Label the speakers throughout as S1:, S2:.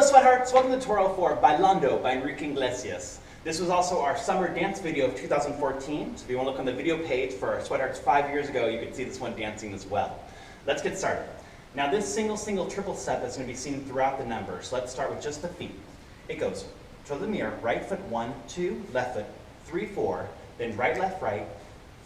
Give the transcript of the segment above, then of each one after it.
S1: Sweathearts, welcome to tutorial for Bailando by Enrique Iglesias. This was also our summer dance video of 2014, so if you want to look on the video page for our Sweathearts 5 years ago, you can see this one dancing as well. Let's get started. Now this single, triple step is going to be seen throughout the number, so let's start with just the feet. It goes to the mirror, right foot 1, 2, left foot 3, 4, then right, left, right,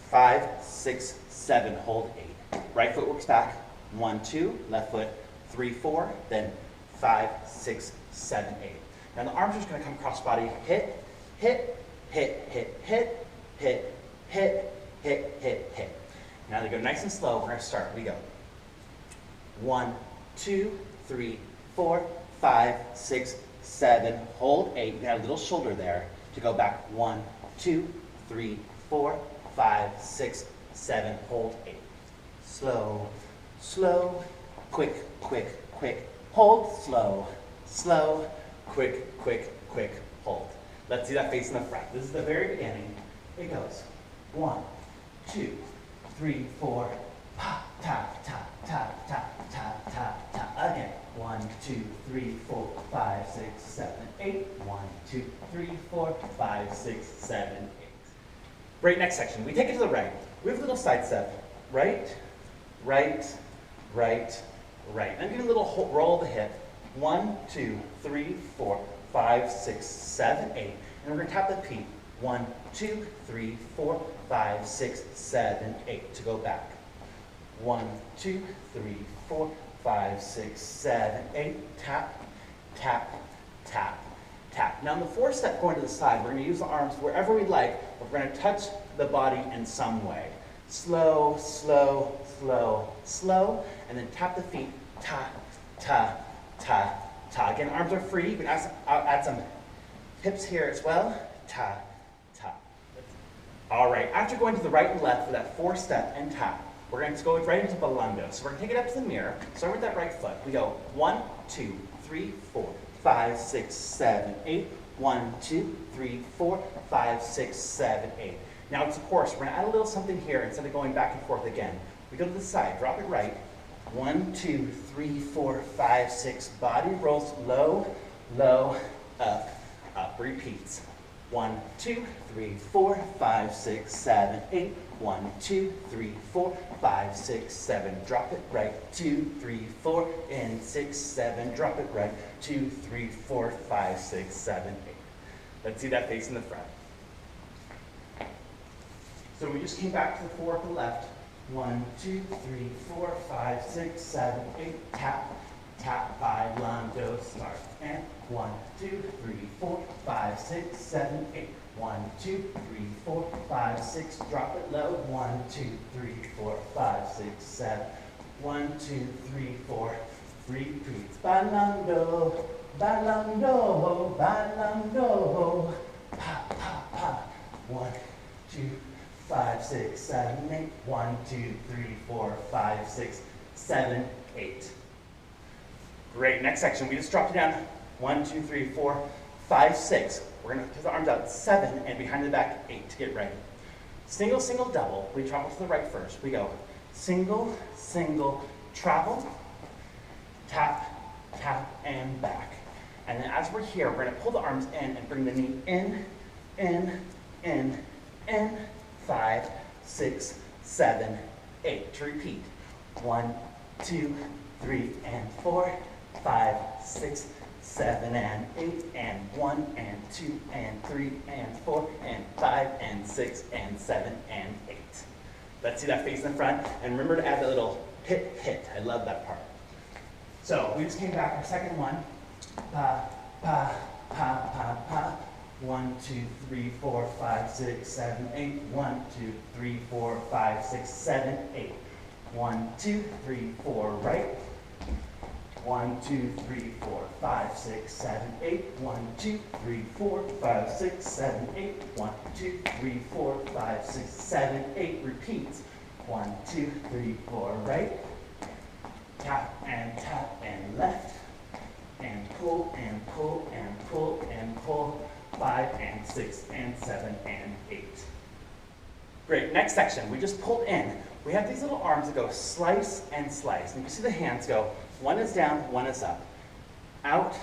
S1: 5, 6, 7, hold 8. Right foot works back, 1, 2, left foot 3, 4, then 5, 6, 7, 8. Now the arms are just going to come cross body, hit, hit, hit, hit, hit, hit, hit, hit, hit, hit. Now they go nice and slow. We're going to start. We go 1, 2, 3, 4, 5, 6, 7, hold 8. We got a little shoulder there to go back 1, 2, 3, 4, 5, 6, 7, hold 8. Slow, slow, quick, quick, quick. Hold, slow, slow, quick, quick, quick, hold. Let's see that face in the front. This is the very beginning. It goes 1, 2, 3, 4, pa, ta, ta, ta, ta, ta, ta, ta. Again. 1, 2, 3, 4, 5, 6, 7, 8. 1, 2, 3, 4, 5, 6, 7, 8. Great, next section. We take it to the right. We have a little side step. Right, right, right, right. I'm giving a little roll of the hip. 1, 2, 3, 4, 5, 6, 7, 8. And we're going to tap the feet. 1, 2, 3, 4, 5, 6, 7, 8 to go back. 1, 2, 3, 4, 5, 6, 7, 8. Tap, tap, tap, tap. Now in the fourth step going to the side, we're going to use the arms wherever we like, but we're going to touch the body in some way. Slow, slow, slow, slow, and then tap the feet. Ta, ta, ta, ta. Again, arms are free. You can add some hips here as well. Ta, ta. All right, after going to the right and left for that fourth step and tap, we're going to go right into Bailando. So we're going to take it up to the mirror. Start with that right foot. We go 1, 2, 3, 4, 5, 6, 7, 8. 1, 2, 3, 4, 5, 6, 7, 8. Now it's a chorus. We're going to add a little something here instead of going back and forth again. We go to the side, drop it right. 1, 2, 3, 4, 5, 6. Body rolls low, low, up, up. Repeats. 1, 2, 3, 4, 5, 6, 7, 8. 1, 2, 3, 4, 5, 6, 7. Drop it right. 2, 3, 4, and 6, 7. Drop it right. 2, 3, 4, 5, 6, 7, 8. Let's see that face in the front. So we just came back to the 4 to the left. 1, 2, 3, 4, 5, 6, 7, 8. Tap, tap, Bailando, start. And 1, 2, 3, 4, 5, 6, 7, 8. 1, 2, 3, 4, 5, 6. Drop it low. 1, 2, 3, 4, 5, 6, 7. 1, 2, 3, 4. Repeats. Bailando, bailando, bailando. Pa, pa, pa. 1, 2, 5, 6, 7, 8. 1, 2, 3, 4, 5, 6, 7, 8. Great. Next section. We just dropped it down. 1, 2, 3, 4, 5, 6. We're going to put the arms out 7 and behind the back 8 to get ready. Single, single, double. We travel to the right first. We go single, single, travel, tap, tap, and back. And then as we're here, we're going to pull the arms in and bring the knee in, in, in, in. 5, 6, 7, 8. To repeat. 1, 2, 3, and 4, 5, 6, 7, and 8, and 1, and 2, and 3, and 4, and 5, and 6, and 7, and 8. Let's see that face in the front. And remember to add that little hit, hit. I love that part. So we just came back our second one. Pa, pa, pa, pa, pa. 1, 2, 3, 4, 5, 6, 7, 8. 1, 2, 3, 4, 5, 6, 7, 8. 1, 2, 3, 4, right. 1, 2, 3, 4, 5, 6, 7, 8. 1, 2, 3, 4, 5, 6, 7, 8. 1, 2, 3, 4, 5, 6, 7, 8. Repeats. 1, 2, 3, 4, right. Tap and left. And pull and pull and pull and pull. 5 and 6 and 7 and 8. Great, next section, we just pulled in. We have these little arms that go slice and slice. And you can see the hands go, one is down, one is up. Out,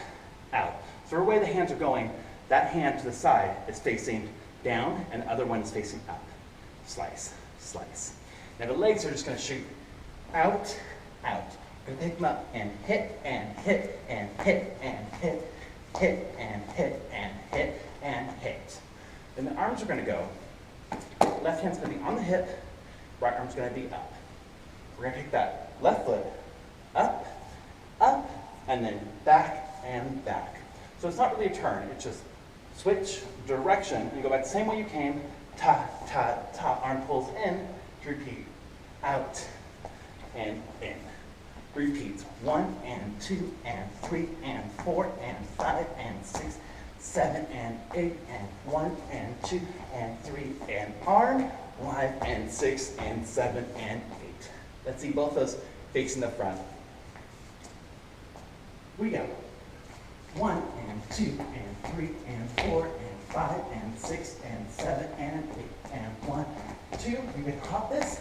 S1: out. So the way the hands are going, that hand to the side is facing down and the other one is facing up. Slice, slice. Now the legs are just going to shoot out, out. We're going to pick them up and hit and hit and hit and hit, hit and hit and hit and hit. Then the arms are going to go. Left hand's going to be on the hip, right arm's going to be up. We're going to take that left foot up, up, and then back and back. So it's not really a turn, it's just switch direction, and you go back the same way you came, ta, ta, ta, arm pulls in, repeat, out, and in. Repeats, 1 and 2 and 3 and 4 and 5 and 6, 7 and 8 and 1 and 2 and 3 and arm, 5 and 6 and 7 and 8. Let's see both those facing the front. We go. 1 and 2 and 3 and 4 and 5 and 6 and 7 and 8 and 1, 2. You can hop this.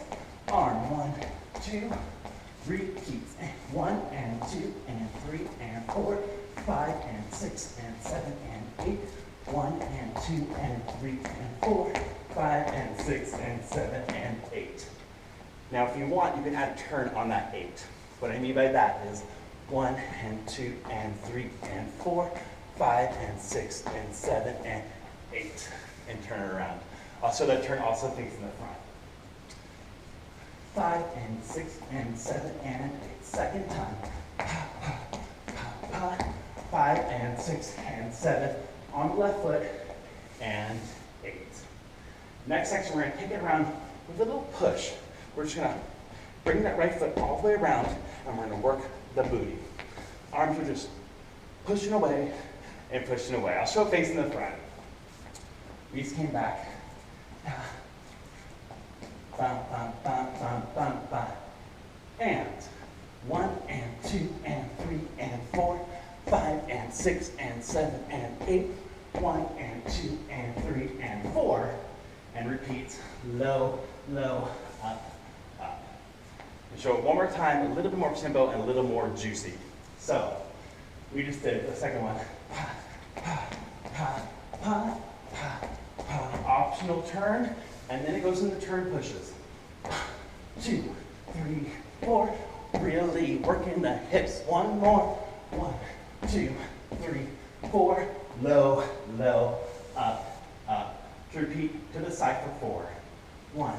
S1: Arm 1, 2. Repeats. 1 and 2 and 3 and 4, 5 and 6 and 7 and 8. 1 and 2 and 3 and 4, 5 and 6 and 7 and 8. Now if you want, you can add a turn on that 8. What I mean by that is 1 and 2 and 3 and 4, 5 and 6 and 7 and 8. And turn it around. Also that turn also facing the front. 5 and 6 and 7 and 8. Second time. 5 and 6 and 7 on the left foot and 8. Next section, we're going to take it around with a little push. We're just going to bring that right foot all the way around and we're going to work the booty. Arms are just pushing away and pushing away. I'll show it facing the front. We just came back. Bum, bum, bum, bum, bum, bum. And 1 and 2 and 3 and 4, 5 and 6 and 7 and 8. 1 and 2 and 3 and 4. And repeats low, low, up, up. And show it one more time, a little bit more tempo and a little more juicy. So we just did the second one. Pa, pa, pa, pa, pa, pa. Optional turn. And then it goes into turn pushes. 2, 3, 4. Really working the hips. One more. 1, 2, 3, 4. Low, low, up, up. Repeat to the side for 4. 1,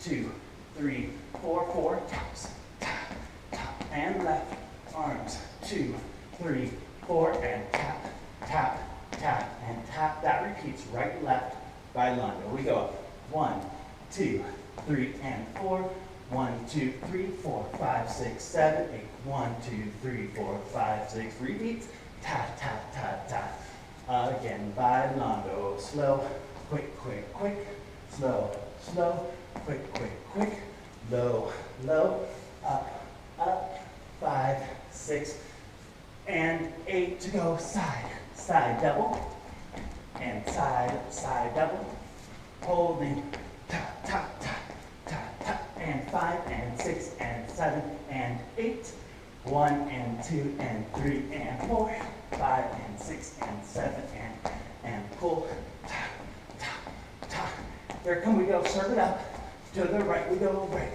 S1: 2, 3, 4, 4. Taps, tap, tap, and left. Arms. 2, 3, 4, and tap, tap, tap, and tap. That repeats right, left, bailando. We go up. 1, 2, 3, and 4. 1, 2, 3, 4, 5, 6, 7, 8. 1, 2, 3, 4, 5, 6. Repeats. Tap, tap, tap, tap. Again, bailando. Slow, quick, quick, quick. Slow, slow, quick, quick, quick. Low, low, up, up. 5, 6, and 8 to go. Side, side double, and side, side double. Holding, tap, tap, tap, tap, tap, and 5 and 6 and 7 and 8. 1 and 2 and 3 and 4. 5 and 6 and 7 and pull, tap, tap, tap. Here come we go. Serve it up. To the right we go. Right.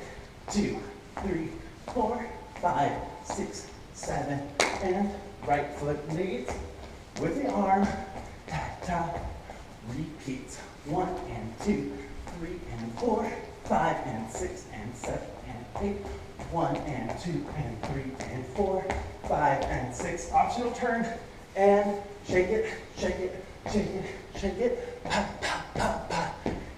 S1: 2, 3, 4, 5, 6, 7, and right foot leads with the arm. Tap, tap. Repeats. 1 and 2, 3 and 4, 5 and 6 and 7 and 8. 1 and 2 and 3 and 4, 5 and 6. Optional turn and shake it, shake it, shake it, shake it. Pa, pa, pa, pa.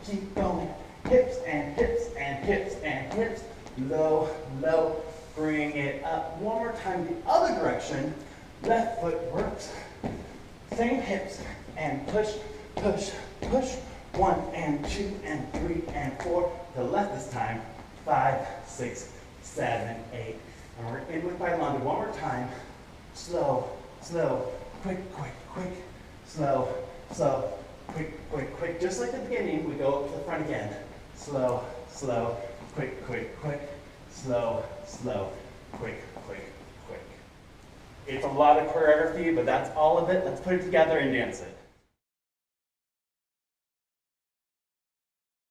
S1: Keep going. Hips and hips and hips and hips. Low, low. Bring it up. One more time the other direction. Left foot works. Same hips and push, push, push. 1 and 2 and 3 and 4. The left this time. 5, 6, 7, 8. And we're in with bailando. One more time. Slow, slow, quick, quick, quick. Slow, slow, quick, quick, quick. Just like the beginning, we go up to the front again. Slow, slow, quick, quick, quick. Slow, slow, quick, quick, quick. It's a lot of choreography, but that's all of it. Let's put it together and dance it.